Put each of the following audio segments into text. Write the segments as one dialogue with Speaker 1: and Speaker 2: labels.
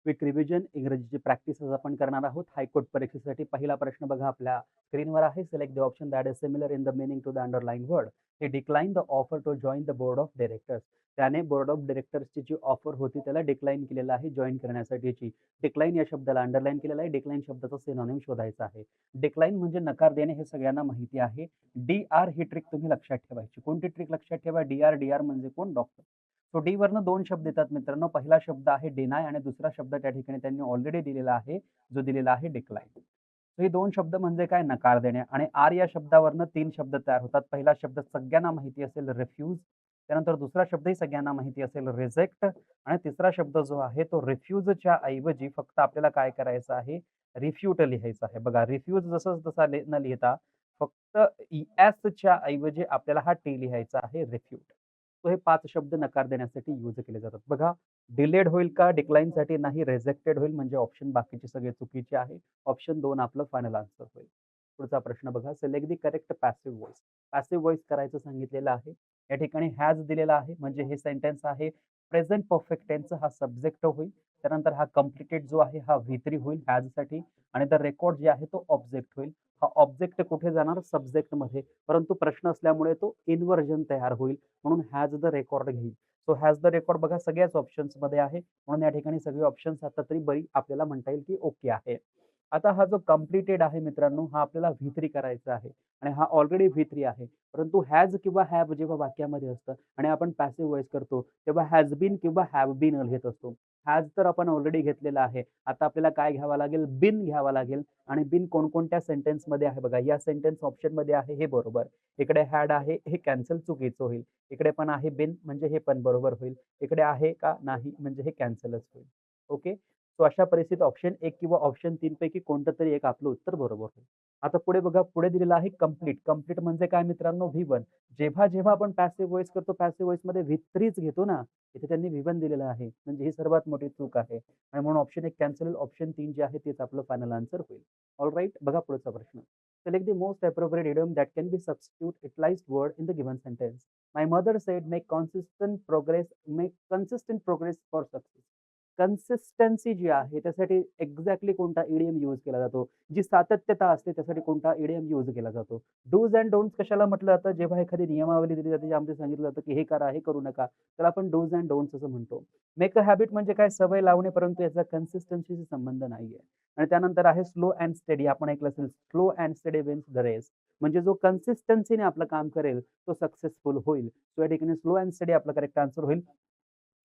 Speaker 1: Quick revision इंग्रजीची practice आज आपण करणार आहोत. हायकोर्ट परीक्षेसाठी पहिला प्रश्न बघा आपल्या स्क्रीनवर आहे. Select the option that is similar in the meaning to the underline word. He decline the offer to join the board of directors. त्याने बोर्ड ऑफ डायरेक्टर्सची जी ऑफर होती त्याला डिक्लाइन केलेलं आहे जॉइन करण्यासाठीची. डिक्लाइन या शब्दाला अंडरलाईन केलेलं आहे. डिक्लाइन शब्दाचा सिनोनिम शोधायचा आहे. डिक्लाइन म्हणजे नकार देणे हे सगळ्यांना माहिती आहे. डी-आर ही ट्रिक तुम्ही लक्षात ठेवायची. कोणती ट्रिक लक्षात ठेवा? डी-आर, डी-आर म्हणजे कोण? डॉक्टर. सो डी वरनं 2 शब्द येतात मित्रांनो. पहिला शब्द आहे डिनाय आणि दुसरा शब्द त्या ठिकाणी त्यांनी ऑलरेडी दिलेला आहे, जो दिलेला आहे डिक्लाइन. तर हे 2 शब्द म्हणजे काय? नकार देणे आणि आर या शब्दावरनं 3 शब्द तयार होतात. पहिला शब्द सगळ्यांना माहिती असेल रिफ्यूज. त्यानंतर दुसरा शब्दही सगळ्यांना माहिती असेल रिजेक्ट आणि तिसरा शब्द जो आहे तो रिफ्यूजच्या ऐवजी फक्त आपल्याला काय करायचं आहे? रिफ्यूट लिहायचं आहे. बघा रिफ्यूज जसंच तसा न लिहिता फक्त एसच्या ऐवजी आपल्याला हा टी लिहायचा आहे रिफ्यूट. सो हे 5 शब्द नकार देण्यासाठी यूज केले जातात. बघा डिलेड होईल का? डिक्लाइनसाठी नाही, रिजेक्टेड होईल म्हणजे ऑप्शन बाकीचे सगळे चुकीचे आहे. ऑप्शन 2 आपलं फायनल आन्सर होईल. पुढचा प्रश्न बघा. Select the correct passive voice. Passive voice करायचं सांगितलेलं आहे. या ठिकाणी हॅज दिलेला आहे म्हणजे हे सेंटेन्स आहे. प्रेझेंट परफेक्ट टेन्स हा सब्जेक्ट होईल. त्यानंतर हा कम्प्लिटेड जो आहे हा व्ही3 होईल हॅजसाठी आणि द रेकॉर्ड जे आहे तो ऑब्जेक्ट होईल. हा ऑब्जेक्ट कुठे जाणार? सब्जेक्टमध्ये. परंतु प्रश्न असल्यामुळे तो इन्व्हर्जन तयार होईल म्हणून हॅज द रेकॉर्ड घेईल. सो हॅज द रेकॉर्ड बघा सगळ्याच ऑप्शन्समध्ये आहे म्हणून या ठिकाणी सगळे ऑप्शन्स आता तरी बरी आपल्याला म्हणता येईल की ओके आहे. आता हा जो कम्प्लिटेड आहे मित्रांनो हा आपल्याला व्ही3 करायचा आहे आणि हा ऑलरेडी व्ही3 आहे. परंतु हॅज किंवा हॅव जेव्हा वाक्यामध्ये असतं आणि आपण पॅसिव्ह व्हॉइस करतो तेव्हा हॅज बीन किंवा हॅव बीन घेत असतो. हॅज तर आपण ऑलरेडी घेतलेला आहे. आता आपल्याला काय घ्यावं लागेल? बिन घ्यावा लागेल आणि बिन कोणकोणत्या सेंटेन्समध्ये आहे बघा. या सेंटेन्स ऑप्शनमध्ये आहे हे बरोबर. इकडे हॅड आहे हे कॅन्सल चुकीचं होईल. इकडे पण आहे बिन म्हणजे हे पण बरोबर होईल. इकडे आहे का? नाही म्हणजे हे कॅन्सलच होईल. ओके. सो अशा परिस्थितीत ऑप्शन 1 किंवा ऑप्शन 3 पैकी कोणतं तरी एक आपलं उत्तर बरोबर होईल. आता पुढे बघा पुढे दिलेलं आहे कंप्लीट. कंप्लीट म्हणजे काय मित्रांनो? व्ही1. जेव्हा आपण पॅसिव्ह व्हॉइस करतो पॅसिव्ह व्हॉइसमध्ये व्ही3च घेतो ना. इथे त्यांनी व्ही1 दिलेलं आहे. म्हणजे ही सर्वात मोठी चूक आहे आणि म्हणून ऑप्शन 1 कॅन्सल होईल. ऑप्शन 3 जे आहे तेच आपलं फायनल आन्सर होईल. ऑलराइट. बघा पुढचा प्रश्न. Select the most appropriate idiom that can be substitute utilized word in the given sentence. My mother said make consistent progress for success. Consistency जी आहे त्यासाठी एक्झॅक्टली कोणता इडियम यूज केला जातो? जी सातत्यता असते त्यासाठी कोणता इडियम यूज केला जातो? डूज अँड डोंट्स कशाला म्हटलं जातं? जेव्हा एखादी नियमावली दिली जाते ज्यामध्ये सांगितलं जातं की हे करा, हे करू नका, तर आपण डूज अँड डोंट्स असं म्हणतो. मेक अ हॅबिट म्हणजे काय? सवय लावणे, परंतु याचा कन्सिस्टन्सीशी संबंध नाहीये. आणि त्यानंतर आहे स्लो अँड स्टेडी. आपण ऐकलं असेल slow and steady wins the race. म्हणजे जो कन्सिस्टन्सीने आपलं काम करेल तो सक्सेसफुल होईल. सो या ठिकाणी स्लो अँड स्टेडी आपला करेक्ट आन्सर होईल.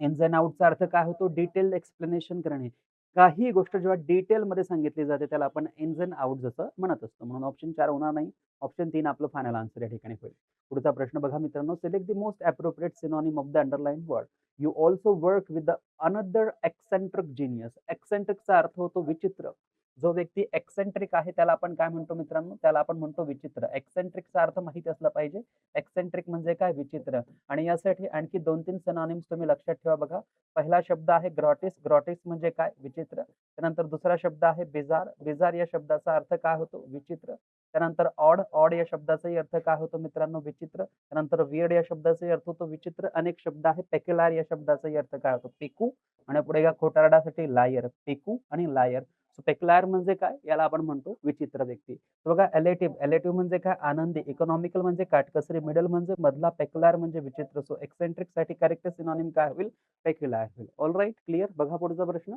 Speaker 1: इन्स अँड आउटचा अर्थ काय होतो? डिटेल्ड एक्सप्लेनेशन करणे. काही गोष्ट जेव्हा डिटेलमध्ये सांगितली जाते त्याला आपण इन्स अँड आउट जसं म्हणत असतो. म्हणून ऑप्शन 4 होणार नाही. ऑप्शन 3 आपलं फायनल आन्सर या ठिकाणी होईल. पुढचा प्रश्न बघा मित्रांनो. Select the most appropriate synonym of the underline word. You also work with the another eccentric genius. एक्सेंट्रिकचा अर्थ होतो विचित्र. जो व्यक्ती एक्सेंट्रिक आहे त्याला आपण काय म्हणतो मित्रांनो? त्याला आपण म्हणतो विचित्र. एक्सेंट्रिकचा अर्थ माहिती असला पाहिजे. एक्सेंट्रिक म्हणजे काय? विचित्र. आणि यासाठी आणखी 2-3 सिनोनिम्स तुम्ही लक्षात ठेवा बघा. पहिला शब्द आहे ग्रॉटिस. ग्रॉटिस म्हणजे काय? विचित्र. त्यानंतर दुसरा शब्द आहे बिजार. बिजार या शब्दाचा अर्थ काय होतो? विचित्र. त्यानंतर ऑड. ऑड या शब्दाचाही अर्थ काय होतो मित्रांनो? विचित्र. त्यानंतर वियर्ड या शब्दाचाही अर्थ होतो विचित्र. अनेक शब्द आहे. पेक्युलार या शब्दाचाही अर्थ काय होतो? पेकू. आणि पुढे या खोटारडासाठी लायर. पेकू आणि लायर. सो पेक्युलार म्हणजे काय? याला आपण म्हणतो विचित्र व्यक्ती. बघा एलेटिव्ह. एलेटिव्ह म्हणजे काय? आनंदी. इकॉनॉमिकल म्हणजे काटकसरी. मिडल म्हणजे मधला. पेक्युलार म्हणजे विचित्र. सो एक्सेंट्रिकसाठी करेक्ट सिनोनिम काय होईल? पेक्युलार होईल. ऑलराइट. क्लिअर. बघा पुढचा प्रश्न.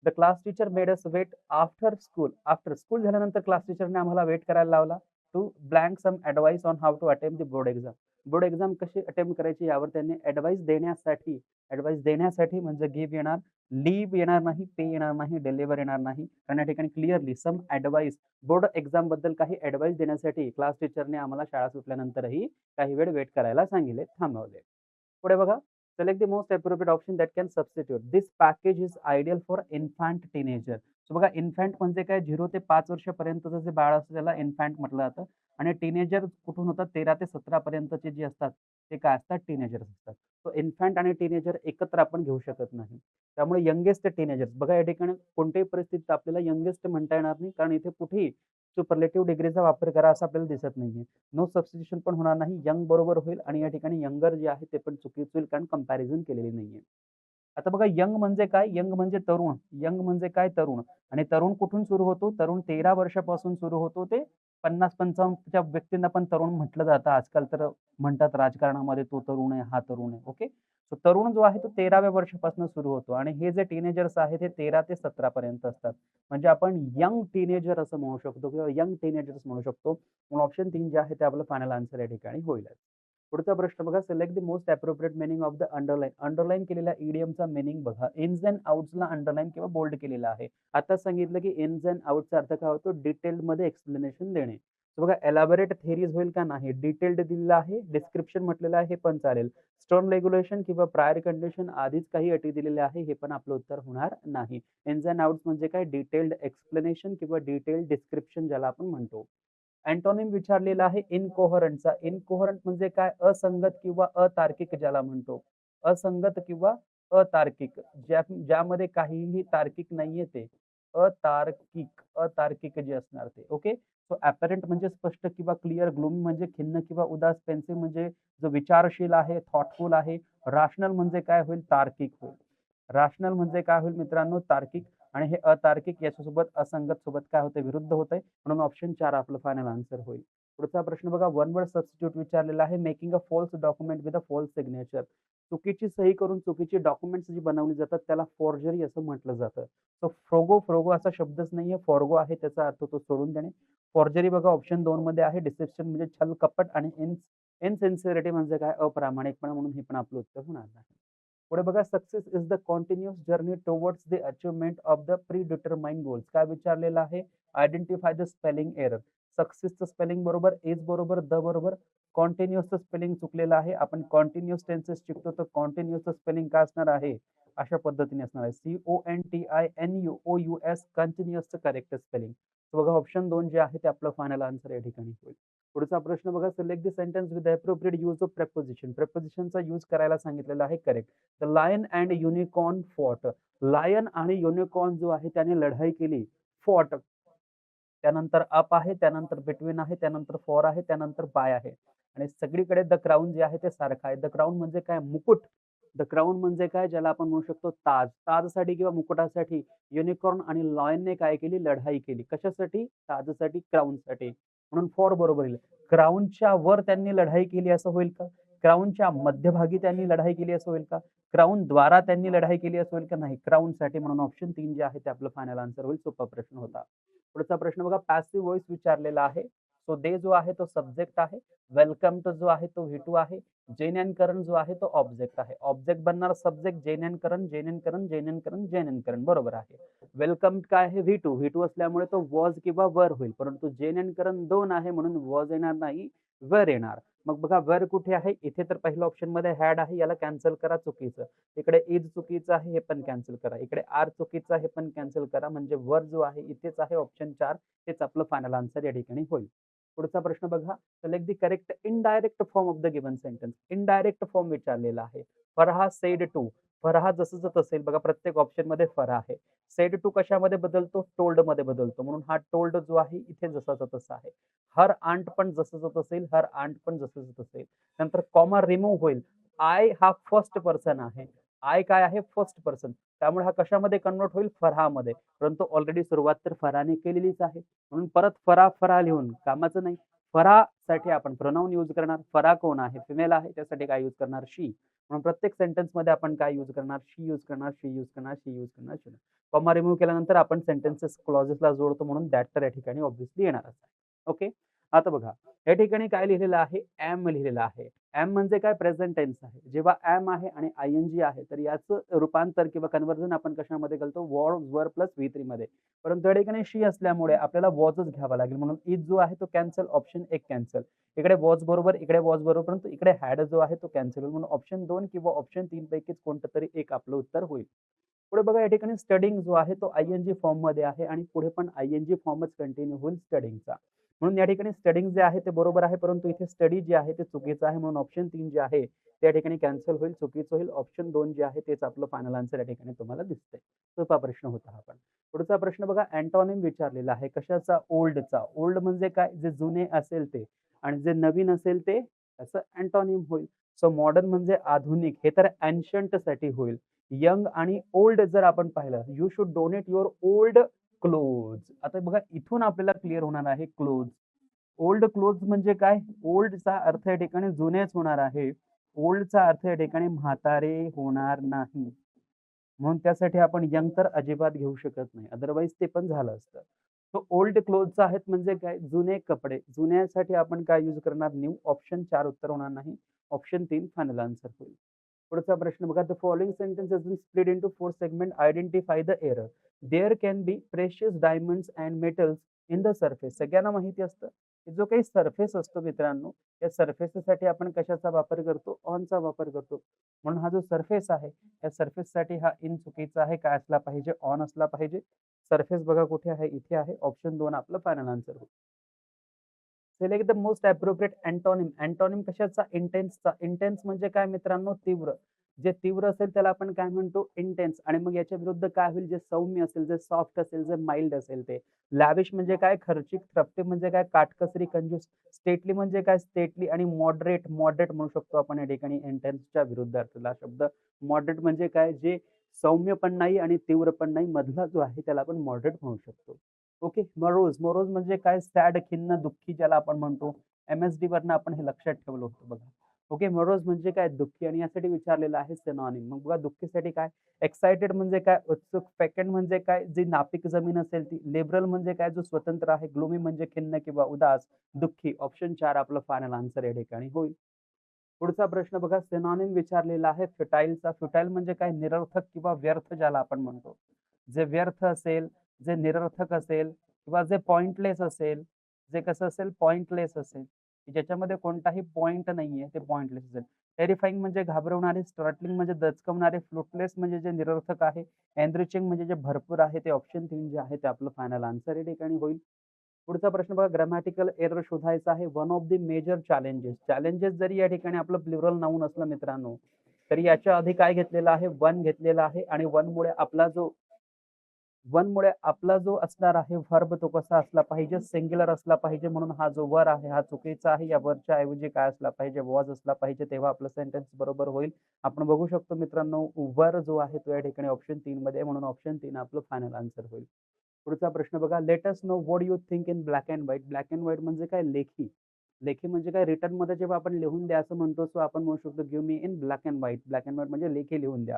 Speaker 1: The class teacher made us wait after school. After school झाल्यानंतर क्लास टीचरने आम्हाला वेट करायला लावला. To blank some advice on how to attempt the board exam. Board exam कशी अटेम्प्ट करायची यावर त्यांनी ॲडवाइस देण्यासाठी म्हणजे गिव्ह येणार, लीव्ह येणार नाही, पे येणार नाही, डिलिव्हर येणार नाही. कारण या ठिकाणी क्लिअरली सम ॲडवाइस बोर्ड एक्झाम बद्दल काही ॲडवाइस देण्यासाठी क्लास टीचरने आम्हाला शाळा सुटल्यानंतरही काही वेळ वेट करायला सांगितले, थांबवले. पुढे बघा. Select the most appropriate option that can substitute. This package is ideal for infant teenager. So बघा इन्फॅन्ट म्हणजे काय? 0 ते 5 वर्षापर्यंतचं जे बाळ असतं त्याला इन्फॅन्ट म्हटलं जातं आणि टीनेजर कुठून होतात? 13 ते 17 पर्यंतचे जे असतात ते काय असतात? टीनेजर्स असतात. सो इन्फॅन्ट आणि टीनेजर एकत्र आपण घेऊ शकत नाही. त्यामुळे यंगेस्ट टीनेजर्स बघा या ठिकाणी कोणत्याही परिस्थितीत आपल्याला यंगेस्ट म्हणता येणार नाही कारण इथे कुठेही सुपरलेटिव्ह डिग्रीचा वापर करा असं आपल्याला दिसत नाहीये. नो सबस्टिट्यूशन पण होणार नाही. यंग बरोबर होईल आणि या ठिकाणी यंगर जे आहे ते पण चुकीचं होईल कारण कंपॅरिझन केलेली नाहीये. आता बघा यंग म्हणजे काय? यंग म्हणजे तरुण. यंग म्हणजे काय? तरुण. आणि तरुण कुठून सुरू होतो? तरुण 13 वर्षापासून सुरू होतो ते 50-55च्या व्यक्तींना पण तरुण म्हटलं जातं. आजकाल तर म्हणतात राजकारणामध्ये तो तरुण आहे, हा तरुण आहे. ओके. सो तरुण जो आहे तो 13व्या वर्षापासून सुरू होतो आणि हे जे टीनेजर्स आहेत हे 13 ते 17 पर्यंत असतात. म्हणजे आपण यंग टीनेजर असं म्हणू शकतो किंवा यंग टीनेजर्स म्हणू शकतो. म्हणून ऑप्शन 3 जे आहे ते आपलं फायनल आन्सर या ठिकाणी होईल. पुढचा प्रश्न बघा, select the most appropriate meaning of the underline. Underline केलेल्या इडियमचा मीनिंग बघा. इन्स अँड आउट्सला अंडरलाईन किंवा बोल्ड केलेला आहे. आता सांगितलं की इन्स अँड आउटचा अर्थ काय होतो? डिटेलमध्ये एक्सप्लेनेशन देणे. तर बघा एलॅबोरेट थिअरीज होईल का? नाही. डिटेल्ड दिलेलं आहे, डिस्क्रिप्शन म्हटलेलं आहे, हे पण चालेल. स्टर्म रेग्युलेशन किंवा प्रायर कंडिशन आधीच काही अटी दिलेल्या आहे, हे पण आपलं उत्तर होणार नाही. इन्स अँड आउट्स म्हणजे काय? डिटेल्ड एक्सप्लेनेशन किंवा डिटेल्ड डिस्क्रिप्शन ज्याला आपण म्हणतो. अँटोनिम विचारलेला आहे इनकोहरंटचा. इनकोहरंट म्हणजे काय? असंगत किंवा अतार्किक ज्याला म्हणतो. असंगत किंवा अतार्किक. ज्यामध्ये काहीही तार्किक नाहीये ते. अतार्किक, अतार्किक जे असणार ते. ओके. सो अपॅरंट म्हणजे स्पष्ट किंवा क्लिअर. ग्लूमी म्हणजे खिन्न किंवा उदास. पेन्सिव्ह म्हणजे जो विचारशील आहे, थॉटफुल आहे. राशनल म्हणजे काय होईल? तार्किक होईल. राशनल म्हणजे काय होईल मित्रांनो? तार्किक. आणि हे अतार्किक याच्यासोबत असंगत सोबत काय होते? विरुद्ध होतंय. म्हणून ऑप्शन 4 आपलं फायनल आन्सर होईल. पुढचा प्रश्न बघा, वन वर्ड सबस्टिट्यूट विचारलेला आहे. Making a false document with a false signature. चुकीची सही करून चुकीची डॉक्युमेंट्स जी बनवली जातात त्याला फॉर्जरी असं म्हटलं जातं. सो फ्रोगो असा शब्दच नाहीये, फॉर्गो आहे. त्याचा अर्थ तो सोडून देणे. फॉर्जरी बघा ऑप्शन 2 मध्ये आहे. डिसेप्शन म्हणजे छल, कपट आणि इनसिन्सिअरिटी म्हणजे काय? अप्रामाणिकपणा. म्हणून हे पण आपलं उत्तर होणार नाही. पुढे बघा, success is the continuous journey towards the achievement of the predetermined goals. काय विचारलेलं आहे? Identify the spelling error. सक्सेसचं स्पेलिंग बरोबर, इज बरोबर, द बरोबर. कॉन्टिन्युअसचं स्पेलिंग चुकलेलं आहे. आपण कॉन्टिन्युअस टेन्सेस शिकतो तर कॉन्टिन्युअसचं स्पेलिंग काय असणार आहे? अशा पद्धतीने असणार आहे. CONTINUOUS कंटिन्युअसचं करेक्ट स्पेलिंग. बघा ऑप्शन 2 जे आहे ते आपलं फायनल आन्सर या ठिकाणी होईल. पुढचा प्रश्न बघा, select the sentence with appropriate use of preposition. प्रेपोजिशनचा यूज करायला सांगितलेला आहे. Correct. The lion and unicorn fought. Lion आणि युनिकॉर्न जो आहे त्याने लढाई केली. फॉट. त्यानंतर अप आहे, त्यानंतर बिटवीन आहे, त्यानंतर फॉर आहे, त्यानंतर बाय आहे. आणि सगळीकडे द क्राउन जे आहे ते सारखं आहे. द क्राउन म्हणजे काय? मुकुट. द क्राउन म्हणजे काय? ज्याला आपण म्हणू शकतो ताज. ताजसाठी किंवा मुकुटासाठी युनिकॉर्न आणि लॉयनने काय केली? लढाई केली. कशासाठी? ताजसाठी, क्राउनसाठी. म्हणून फॉर बरोबर येईल. क्राउनच्या वर त्यांनी लढाई केली असं होईल का? क्राउनच्या मध्यभागी त्यांनी लढाई केली असं होईल का? क्राउन द्वारा त्यांनी लढाई केली असं होईल का? नाही. क्राउनसाठी. म्हणून ऑप्शन 3 जे आहे ते आपलं फायनल आन्सर होईल. सोपा प्रश्न होता. पुढचा प्रश्न बघा, पॅसिव्ह व्हॉइस विचारलेला आहे. सो दे जो आहे तो सब्जेक्ट आहे. वेलकम टू जो आहे तो व्ही2 आहे. जेनेनकरण जो आहे तो ऑब्जेक्ट आहे. ऑब्जेक्ट बनणार सब्जेक्ट, जेनेनकरण, जेनेनकरण, जेनेनकरण, जेनेनकरण. बरोबर आहे. वेलकम काय आहे? व्ही2. व्ही2 असल्यामुळे तो वॉज किंवा वर होईल. परंतु जेनेनकरण 2 आहे म्हणून वॉज येणार नाही, वर येणार. मग बघा वर कुठे आहे? इथे तर पहिल्या ऑप्शनमध्ये हॅड आहे. याला कॅन्सल करा, चुकीचं. इकडे इज चुकीचं आहे, हे पण कॅन्सल करा. इकडे आर चुकीचं आहे, हे पण कॅन्सल करा. म्हणजे वर जो आहे इथेच आहे ऑप्शन 4. तेच आपलं फायनल आन्सर या ठिकाणी होईल. पुढचा प्रश्न बघा, select the correct indirect form of the given sentence. Indirect form विचारलेला आहे. Farah sed to. फराह जसंच असेल बघा, प्रत्येक ऑप्शनमध्ये फराह आहे. सेड टू कशामध्ये बदलतो? टोल्ड मध्ये बदलतो. म्हणून हा टोल्ड जो आहे इथे जसाचा तसा आहे. हर आंट पण जसंच असेल, हर आंट पण जसंच असेल. नंतर कॉमा रिमूव्ह होईल. आय हा फर्स्ट पर्सन आहे. आय काय आहे? First person. त्यामुळे हा कशामध्ये कन्वर्ट होईल? फराहमध्ये. परंतु ऑलरेडी सुरुवात तर फराहने केलेलीच आहे. म्हणून परत फराह लिहून कामाचं नाही. फराहसाठी आपण प्रोनाउन यूज करणार. फराह कोण आहे? फिमेल आहे. त्यासाठी काय यूज करणार? शी. म्हणून प्रत्येक सेंटेन्स मध्ये आपण काय यूज करणार? शी यूज करणार, शी यूज करणार, शी यूज करणार, शी. कॉमा रिमूव्ह केल्यानंतर आपण सेंटेन्सेस क्लॉजेसला जोडतो म्हणून दॅट तर या ठिकाणी ऑब्व्हियसली येणारच आहे. ओके. आता बघा, या ठिकाणी काय लिहिलेलं आहे? एम लिहिलेलं आहे. एम म्हणजे काय? प्रेझेंट टेन्स आहे. जेव्हा एम आहे आणि आयएनजी आहे तर याचं रूपांतर किंवा कन्व्हर्जन आपण कशामध्ये करतो? वॉज वर प्लस V3 मध्ये. परंतु या ठिकाणी शी असल्यामुळे आपल्याला वॉजच घ्यावा लागेल. म्हणून इज जो आहे तो कॅन्सल, ऑप्शन 1 कॅन्सल. इकडे वॉज बरोबर, इकडे वॉज बरोबर, परंतु इकडे हॅड जो आहे तो कॅन्सल होईल. म्हणून ऑप्शन 2 किंवा ऑप्शन 3 पैकीच कोणतं तरी एक आपलं उत्तर होईल. पुढे बघा, या ठिकाणी स्टडिंग जो आहे तो आयएनजी फॉर्म मध्ये आहे आणि पुढे पण आयएनजी फॉर्मच कंटिन्यू होईल स्टडिंगचा. म्हणून या ठिकाणी स्टडिंग जे आहे ते बरोबर आहे, परंतु इथे स्टडी जे आहे ते चुकीचं आहे. म्हणून ऑप्शन 3 जे आहे त्या ठिकाणी कॅन्सल होईल, चुकीचं होईल. ऑप्शन 2 जे आहे तेच आपलं फायनल आन्सर या ठिकाणी तुम्हाला दिसतंय. सोपा प्रश्न होता हा पण. पुढचा प्रश्न बघा, अँटोनिम विचारलेला आहे. कशाचा? ओल्डचा. ओल्ड म्हणजे काय? जे जुने असेल ते आणि जे नवीन असेल ते त्याचं अँटोनिम होईल. सो मॉडर्न म्हणजे आधुनिक, हे तर एन्शंट साठी होईल. यंग आणि ओल्ड जर आपण पाहिलं, you should donate your old clothes. आता बघा इथून आपल्याला क्लिअर होणार आहे क्लोथ्स. ओल्ड क्लोथ्स म्हणजे काय? ओल्डचा अर्थ या ठिकाणी जुनेच होणार आहे. ओल्डचा अर्थ या ठिकाणी म्हातारे होणार नाही. म्हणून त्यासाठी आपण यंग तर अजिबात घेऊ शकत नाही. अदरवाईज ते पण झालं असतं. सो ओल्ड क्लोथ्स आहेत म्हणजे काय? जुने कपडे. जुन्यासाठी आपण काय यूज करणार? न्यू. ऑप्शन 4 उत्तर होणार नाही. ऑप्शन 3 फायनल आन्सर होईल. पुढचा प्रश्न बघा. The following sentence has been split into 4 segment. Identify the error. There can be precious diamonds and metals in the surface. सगळ्यांना माहिती असतं, की जो काही सरफेस असतो मित्रांनो, त्या सरफेससाठी आपण कशाचा वापर करतो? ऑनचा वापर करतो. म्हणून हा जो सरफेस आहे, या सरफेससाठी हा इन चुकीचा आहे. काय असला पाहिजे? ऑन असला पाहिजे. सरफेस बघा कुठे आहे? इथे आहे. ऑप्शन 2 आपलं फायनल आन्सर होईल. Select the most appropriate antonym. Antonym कशाचा? इंटेन्सचा. इंटेन्स म्हणजे काय मित्रांनो? तीव्र. जे तीव्र असेल त्याला आपण काय म्हणतो? इंटेन्स. आणि मग याच्या विरुद्ध काय होईल? जे सौम्य असेल, जे सॉफ्ट असेल, जे माइल्ड असेल ते. लॅविश म्हणजे काय? खर्चिक. थ्रफ्टी म्हणजे काय? काटकसरी, कंजूस. स्टेटली म्हणजे काय? स्टेटली. आणि मॉडरेट, मॉडरेट म्हणू शकतो आपण या ठिकाणी इंटेन्सच्या विरुद्ध अर्थाला शब्द. मॉडरेट म्हणजे काय? जे सौम्य पण नाही आणि तीव्र पण नाही, मधला जो आहे त्याला आपण मॉडरेट म्हणू शकतो. ओके. मोरोज. मोरोज म्हणजे काय? सॅड, खिन्न, दुःखी ज्याला आपण म्हणतो. एम-एस-डी वरनं आपण हे लक्षात ठेवलं होतं बघा. ओके. मोरोज म्हणजे काय? दुःखी. आणि यासाठी विचारलेलं आहे सिनॉनिम. मग बघा दुःखीसाठी काय? एक्साइटेड म्हणजे काय? उत्सुक. फेकंड म्हणजे काय? जी नापीक जमीन असेल ती. लिबरल म्हणजे काय? जो स्वतंत्र आहे. ग्लूमी म्हणजे खिन्न किंवा उदास, दुःखी. ऑप्शन 4 आपलं फायनल आन्सर या ठिकाणी होईल. पुढचा प्रश्न बघा. सिनॉनिम विचारलेला आहे फ्युटाईलचा. फ्युटाईल म्हणजे काय? निरर्थक किंवा व्यर्थ ज्याला आपण म्हणतो. जे व्यर्थ असेल, जे निरर्थक असेल किंवा जे पॉइंटलेस असेल, जे कसं असेल? पॉइंटलेस असेल, की ज्याच्यामध्ये कोणताही पॉइंट नाहीये, ते पॉइंटलेस असेल. टेरिफाइंग म्हणजे घाबरवणारे. स्टार्टलिंग म्हणजे दचकवणारे. फ्रुटलेस म्हणजे जे निरर्थक आहे. एनरिचिंग म्हणजे जे भरपूर आहे. ते ऑप्शन 3 जे आहे ते आपलं फायनल आन्सर या ठिकाणी होईल. पुढचा प्रश्न बघा. ग्रामॅटिकल एरर शोधायचा आहे. One of the major challenges. Challenges जरी या ठिकाणी आपलं प्लुरल नाऊन असलं मित्रांनो, तरी याच्या आधी काय घेतलेलं आहे? वन घेतलेला आहे. आणि वनमुळे आपला जो असणार आहे व्हर्ब तो कसा असला पाहिजे? सिंग्युलर असला पाहिजे. म्हणून हा जो वर आहे हा चुकीचा आहे. या वरच्या ऐवजी काय असला पाहिजे? वॉज असला पाहिजे. तेव्हा आपलं सेंटेन्स बरोबर होईल. आपण बघू शकतो मित्रांनो, वर जो आहे तो या ठिकाणी ऑप्शन 3 मध्ये आहे. म्हणून ऑप्शन 3 आपलं फायनल आन्सर होईल. पुढचा प्रश्न बघा. Let us know what you think in black and white. Black and white म्हणजे काय? लेखी. लेखी म्हणजे काय? रिटर्नमध्ये जेव्हा आपण लिहून द्या असं म्हणतो, सो आपण म्हणू शकतो give me in black and white. Black and white म्हणजे लेखी लिहून द्या.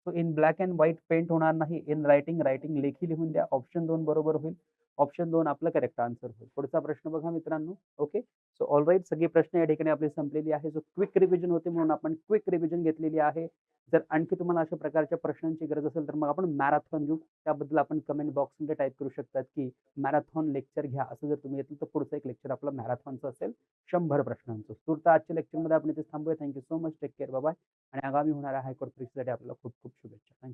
Speaker 1: So in black and white paint होणार नाही. इन रायटिंग, रायटिंग लेखी लिहून द्या. ऑप्शन 2 बरोबर होईल. ऑप्शन 2 आपलं करेक्ट आन्सर होईल. पुढचा प्रश्न बघा मित्रांनो. ओके. सो ऑलराईट सगळी प्रश्न या ठिकाणी आपली संपलेली आहे. जो क्विक रिव्हिजन होते म्हणून आपण क्विक रिव्हिजन घेतलेली आहे. जर आणखी तुम्हाला अशा प्रकारच्या प्रश्नांची गरज असेल तर मग आपण मॅरेथॉन घेऊ. त्याबद्दल आपण कमेंट बॉक्समध्ये टाइप करू शकतात, की मॅरेथॉन लेक्चर घ्या. असं जर तुम्ही येतील तर पुढचं एक लेक्चर आपलं मॅरेथॉनचं असेल 100 प्रश्नांचं. तूर्त आजच्या लेक्चरमध्ये आपण इथे थांबूया. Thank so much. Take care. Bye bye. आणि आगामी होणाऱ्या हायकोर्ट परीक्षेसाठी आपल्याला खूप खूप शुभेच्छा. थँक